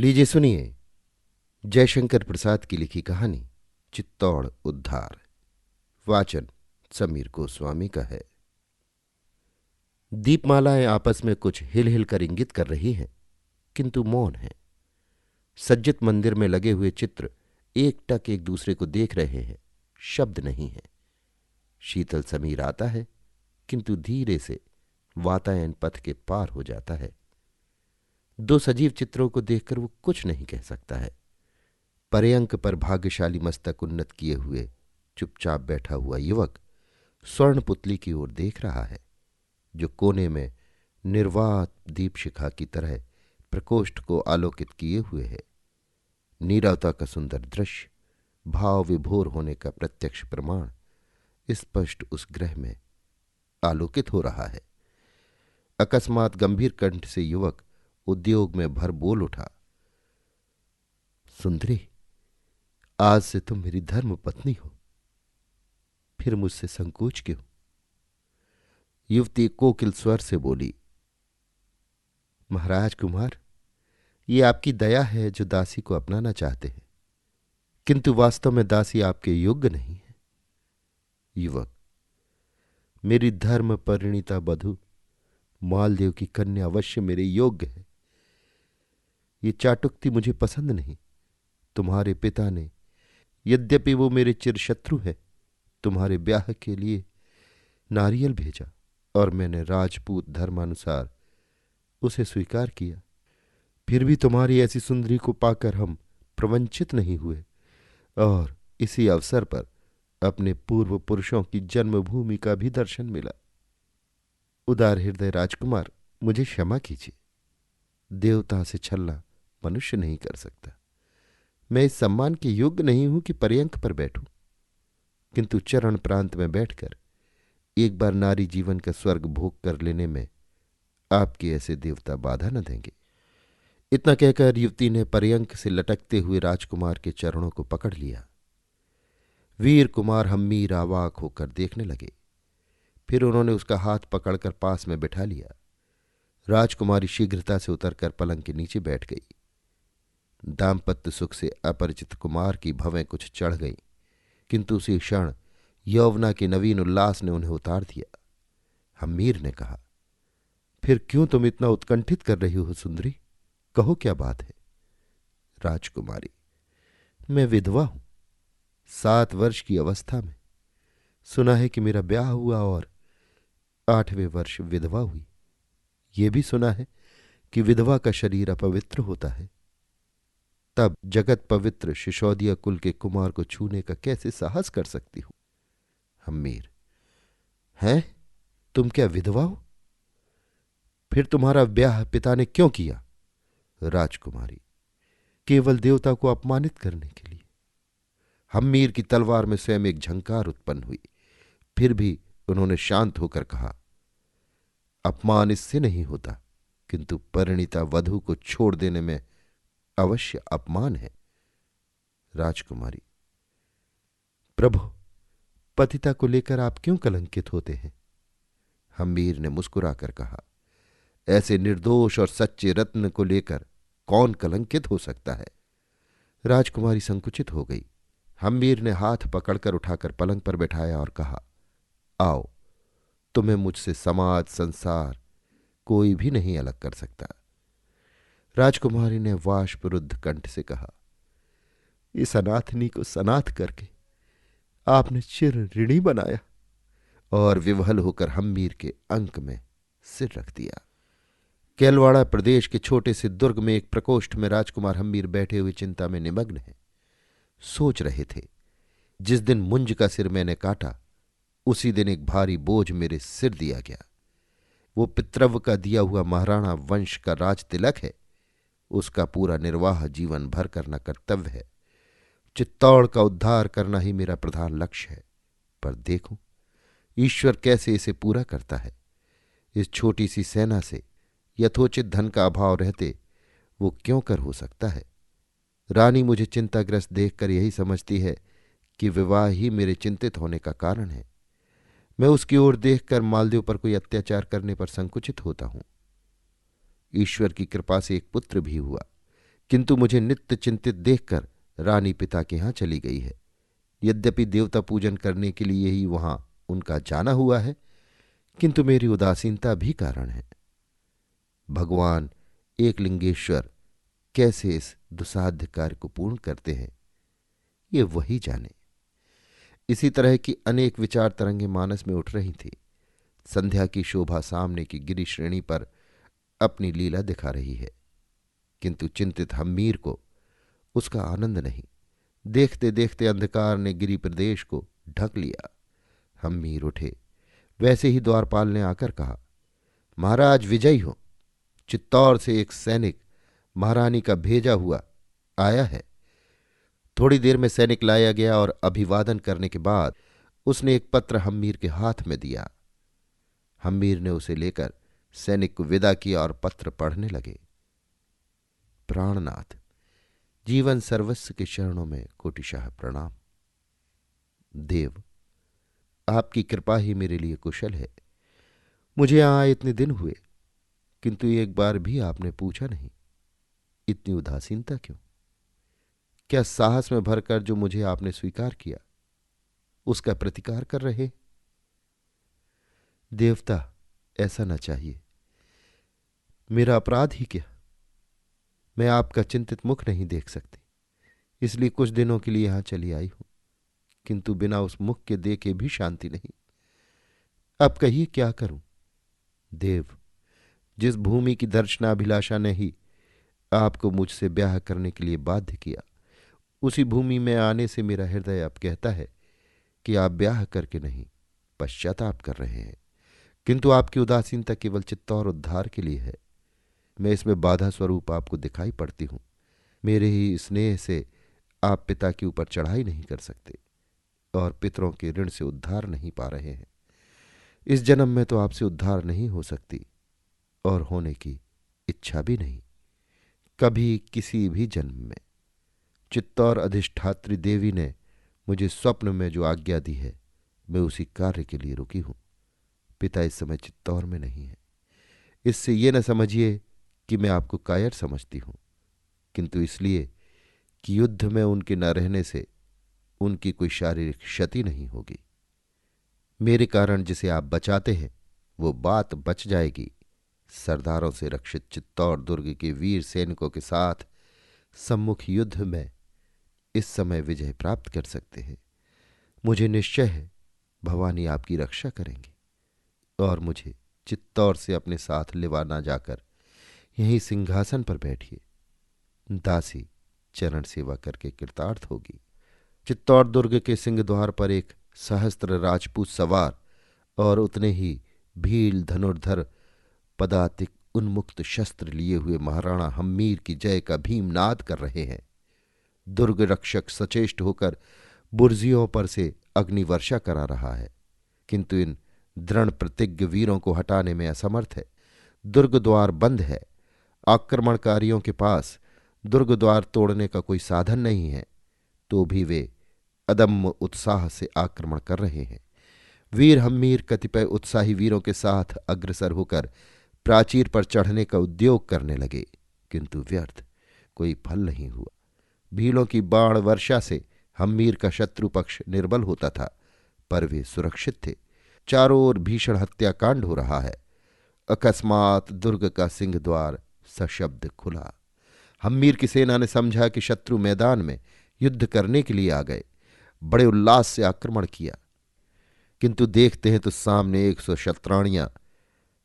लीजिए सुनिए जयशंकर प्रसाद की लिखी कहानी चित्तौड़ उद्धार। वाचन समीर गोस्वामी का है। दीपमालाएं आपस में कुछ हिल हिल कर इंगित कर रही हैं, किंतु मौन है। सज्जित मंदिर में लगे हुए चित्र एकटक एक दूसरे को देख रहे हैं, शब्द नहीं है। शीतल समीर आता है, किंतु धीरे से वातायन पथ के पार हो जाता है। दो सजीव चित्रों को देखकर वो कुछ नहीं कह सकता है। पर्यंक पर भाग्यशाली मस्तक उन्नत किए हुए चुपचाप बैठा हुआ युवक स्वर्ण पुतली की ओर देख रहा है, जो कोने में निर्वात दीपशिखा की तरह प्रकोष्ठ को आलोकित किए हुए है। नीरवता का सुंदर दृश्य, भाव विभोर होने का प्रत्यक्ष प्रमाण स्पष्ट उस ग्रह में आलोकित हो रहा है। अकस्मात गंभीर कंठ से युवक उद्योग में भर बोल उठा, सुंदरी, आज से तुम मेरी धर्म पत्नी हो, फिर मुझसे संकोच क्यों? युवती कोकिल स्वर से बोली, महाराज कुमार, ये आपकी दया है जो दासी को अपनाना चाहते हैं, किंतु वास्तव में दासी आपके योग्य नहीं है। युवक, मेरी धर्म परिणीता बधू मालदेव की कन्या अवश्य मेरे योग्य है। ये चाटुक्ति मुझे पसंद नहीं। तुम्हारे पिता ने, यद्यपि वो मेरे चिरशत्रु है, तुम्हारे ब्याह के लिए नारियल भेजा और मैंने राजपूत धर्मानुसार उसे स्वीकार किया। फिर भी तुम्हारी ऐसी सुंदरी को पाकर हम प्रवंचित नहीं हुए और इसी अवसर पर अपने पूर्व पुरुषों की जन्मभूमि का भी दर्शन मिला। उदार हृदय राजकुमार, मुझे क्षमा कीजिए। देवता से छलना मनुष्य नहीं कर सकता। मैं इस सम्मान के योग्य नहीं हूं कि पर्यंक पर बैठूं, किंतु चरण प्रांत में बैठकर एक बार नारी जीवन का स्वर्ग भोग कर लेने में आपके ऐसे देवता बाधा न देंगे। इतना कहकर युवती ने पर्यंक से लटकते हुए राजकुमार के चरणों को पकड़ लिया। वीर कुमार हम्मीर अवाक होकर देखने लगे। फिर उन्होंने उसका हाथ पकड़कर पास में बिठा लिया। राजकुमारी शीघ्रता से उतरकर पलंग के नीचे बैठ गई। दाम्पत्य सुख से अपरिचित कुमार की भवें कुछ चढ़ गईं, किंतु उसी क्षण यौवना के नवीन उल्लास ने उन्हें उतार दिया। हम्मीर ने कहा, फिर क्यों तुम इतना उत्कंठित कर रही हो सुंदरी? कहो क्या बात है? राजकुमारी, मैं विधवा हूं। 7 वर्ष की अवस्था में सुना है कि मेरा ब्याह हुआ और 8वें वर्ष विधवा हुई। ये भी सुना है कि विधवा का शरीर अपवित्र होता है। तब जगत पवित्र शिशोदिया कुल के कुमार को छूने का कैसे साहस कर सकती हूं? हम्मीर, हैं? तुम क्या विधवा हो? फिर तुम्हारा ब्याह पिता ने क्यों किया? राजकुमारी, केवल देवता को अपमानित करने के लिए। हम्मीर की तलवार में स्वयं एक झंकार उत्पन्न हुई। फिर भी उन्होंने शांत होकर कहा, अपमान इससे नहीं होता, किंतु परिणीता वधू को छोड़ देने में अवश्य अपमान है। राजकुमारी, प्रभु, पतिता को लेकर आप क्यों कलंकित होते हैं? हम्मीर ने मुस्कुराकर कहा, ऐसे निर्दोष और सच्चे रत्न को लेकर कौन कलंकित हो सकता है? राजकुमारी संकुचित हो गई। हम्मीर ने हाथ पकड़कर उठाकर पलंग पर बैठाया और कहा, आओ, तुम्हें मुझसे समाज संसार कोई भी नहीं अलग कर सकता। राजकुमारी ने वाष्परुद्ध कंठ से कहा, इस अनाथनी को सनाथ करके आपने चिर ऋणी बनाया। और विवहल होकर हम्मीर के अंक में सिर रख दिया। केलवाड़ा प्रदेश के छोटे से दुर्ग में एक प्रकोष्ठ में राजकुमार हम्मीर बैठे हुए चिंता में निमग्न हैं। सोच रहे थे, जिस दिन मुंज का सिर मैंने काटा, उसी दिन एक भारी बोझ मेरे सिर दिया गया। वो पितृव्य का दिया हुआ महाराणा वंश का राज तिलक है। उसका पूरा निर्वाह जीवन भर करना कर्तव्य है। चित्तौड़ का उद्धार करना ही मेरा प्रधान लक्ष्य है। पर देखो, ईश्वर कैसे इसे पूरा करता है। इस छोटी सी सेना से यथोचित धन का अभाव रहते वो क्यों कर हो सकता है? रानी मुझे चिंताग्रस्त देखकर यही समझती है कि विवाह ही मेरे चिंतित होने का कारण है। मैं उसकी ओर देखकर मालदेव पर कोई अत्याचार करने पर संकुचित होता हूं। ईश्वर की कृपा से एक पुत्र भी हुआ, किंतु मुझे नित्य चिंतित देखकर रानी पिता के यहां चली गई है। यद्यपि देवता पूजन करने के लिए ही वहां उनका जाना हुआ है, किंतु मेरी उदासीनता भी कारण है। भगवान एकलिंगेश्वर कैसे इस दुसाध्य कार्य को पूर्ण करते हैं, ये वही जाने। इसी तरह की अनेक विचार तरंगे मानस में उठ रही थी। संध्या की शोभा सामने की गिरी श्रेणी पर अपनी लीला दिखा रही है, किंतु चिंतित हम्मीर को उसका आनंद नहीं। देखते देखते अंधकार ने गिरी प्रदेश को ढक लिया। हम्मीर उठे। वैसे ही द्वारपाल ने आकर कहा, महाराज विजयी हो। चित्तौर से एक सैनिक महारानी का भेजा हुआ आया है। थोड़ी देर में सैनिक लाया गया और अभिवादन करने के बाद उसने एक पत्र हम्मीर के हाथ में दिया। हम्मीर ने उसे लेकर सैनिक को विदा किया और पत्र पढ़ने लगे। प्राणनाथ, जीवन सर्वस्व के चरणों में कोटिशाह प्रणाम। देव, आपकी कृपा ही मेरे लिए कुशल है। मुझे यहां आए इतने दिन हुए, किंतु एक बार भी आपने पूछा नहीं। इतनी उदासीनता क्यों? क्या साहस में भरकर जो मुझे आपने स्वीकार किया उसका प्रतिकार कर रहे? देवता, ऐसा न चाहिए। मेरा अपराध ही क्या? मैं आपका चिंतित मुख नहीं देख सकती, इसलिए कुछ दिनों के लिए यहां चली आई हूं, किंतु बिना उस मुख के देखे भी शांति नहीं। अब कहिए क्या करूं? देव, जिस भूमि की दर्शनाभिलाषा ने ही आपको मुझसे ब्याह करने के लिए बाध्य किया, उसी भूमि में आने से मेरा हृदय अब कहता है कि आप ब्याह करके नहीं, पश्चाताप कर रहे हैं। किंतु आपकी उदासीनता केवल चित्तौर उद्धार के लिए है। मैं इसमें बाधा स्वरूप आपको दिखाई पड़ती हूं। मेरे ही स्नेह से आप पिता के ऊपर चढ़ाई नहीं कर सकते और पितरों के ऋण से उद्धार नहीं पा रहे हैं। इस जन्म में तो आपसे उद्धार नहीं हो सकती और होने की इच्छा भी नहीं, कभी किसी भी जन्म में। चित्तौर अधिष्ठात्री देवी ने मुझे स्वप्न में जो आज्ञा दी है, मैं उसी कार्य के लिए रुकी हूं। पिता इस समय चित्तौर में नहीं है। इससे ये न समझिए कि मैं आपको कायर समझती हूं, किंतु इसलिए कि युद्ध में उनके न रहने से उनकी कोई शारीरिक क्षति नहीं होगी। मेरे कारण जिसे आप बचाते हैं वो बात बच जाएगी। सरदारों से रक्षित चित्तौर दुर्ग के वीर सैनिकों के साथ सम्मुख युद्ध में इस समय विजय प्राप्त कर सकते हैं। मुझे निश्चय है भवानी आपकी रक्षा करेंगी और मुझे चित्तौर से अपने साथ लिवा ना जाकर यहीं सिंहासन पर बैठिए। दासी चरण सेवा करके कृतार्थ होगी। चित्तौर दुर्ग के सिंहद्वार पर एक सहस्त्र राजपूत सवार और उतने ही भील धनुर्धर पदातिक उन्मुक्त शस्त्र लिए हुए महाराणा हम्मीर की जय का भीमनाद कर रहे हैं। दुर्ग रक्षक सचेष्ट होकर बुर्जियों पर से अग्निवर्षा करा रहा है, किंतु इन दृढ़ प्रतिज्ञ वीरों को हटाने में असमर्थ है। दुर्ग द्वार बंद है। आक्रमणकारियों के पास दुर्ग द्वार तोड़ने का कोई साधन नहीं है, तो भी वे अदम्य उत्साह से आक्रमण कर रहे हैं। वीर हम्मीर कतिपय उत्साही वीरों के साथ अग्रसर होकर प्राचीर पर चढ़ने का उद्योग करने लगे, किंतु व्यर्थ, कोई फल नहीं हुआ। भीलों की बाण वर्षा से हम्मीर का शत्रु पक्ष निर्बल होता था, पर वे सुरक्षित थे। चारों ओर भीषण हत्याकांड हो रहा है। अकस्मात दुर्ग का सिंह द्वार सशब्द खुला। हम्मीर की सेना ने समझा कि शत्रु मैदान में युद्ध करने के लिए आ गए। बड़े उल्लास से आक्रमण किया, किंतु देखते हैं तो सामने 100 शतराणियां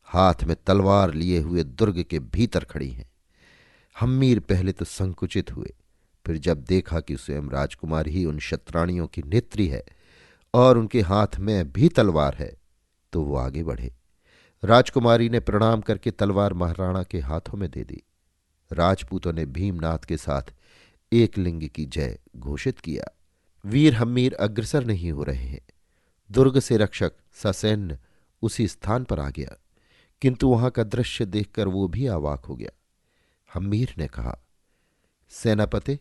हाथ में तलवार लिए हुए दुर्ग के भीतर खड़ी हैं। हम्मीर पहले तो संकुचित हुए, फिर जब देखा कि स्वयं राजकुमार ही उन शतराणियों की नेत्री है और उनके हाथ में भी तलवार है, तो वो आगे बढ़े। राजकुमारी ने प्रणाम करके तलवार महाराणा के हाथों में दे दी। राजपूतों ने भीमनाथ के साथ एक लिंग की जय घोषित किया। वीर हम्मीर अग्रसर नहीं हो रहे हैं। दुर्ग से रक्षक ससैन्य उसी स्थान पर आ गया, किंतु वहां का दृश्य देखकर वो भी अवाक हो गया। हम्मीर ने कहा, सेनापति,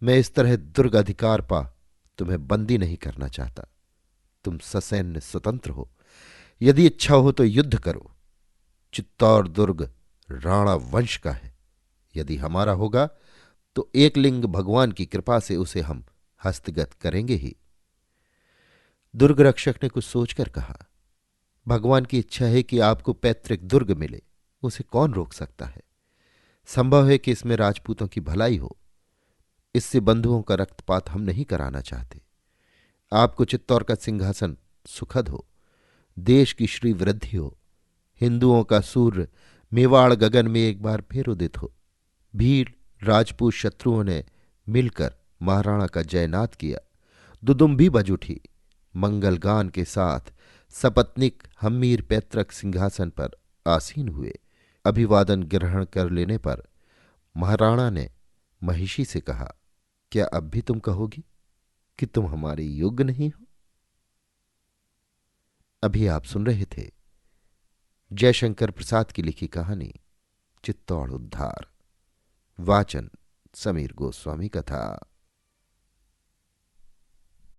मैं इस तरह दुर्ग अधिकार पा तुम्हें बंदी नहीं करना चाहता। तुम ससैन्य स्वतंत्र हो, यदि इच्छा हो तो युद्ध करो। चित्तौर दुर्ग राणा वंश का है, यदि हमारा होगा तो एक लिंग भगवान की कृपा से उसे हम हस्तगत करेंगे ही। दुर्ग रक्षक ने कुछ सोचकर कहा, भगवान की इच्छा है कि आपको पैतृक दुर्ग मिले, उसे कौन रोक सकता है। संभव है कि इसमें राजपूतों की भलाई हो, इससे बंधुओं का रक्तपात हम नहीं कराना चाहते। आपको चित्तौड़ का सिंहासन सुखद हो, देश की श्री वृद्धि हो, हिंदुओं का सूर्य मेवाड़ गगन में एक बार फिर उदित हो, भील राजपूत शत्रुओं ने मिलकर महाराणा का जयनाद किया, दुदुम्भी बज उठी, मंगल गान के साथ सपत्निक हम्मीर पैतृक सिंहासन पर आसीन हुए। अभिवादन ग्रहण कर लेने पर महाराणा ने महिषी से कहा, क्या अब भी तुम कहोगी कि तुम हमारे योग्य नहीं हो? अभी आप सुन रहे थे जयशंकर प्रसाद की लिखी कहानी चित्तौड़ उद्धार। वाचन समीर गोस्वामी का था।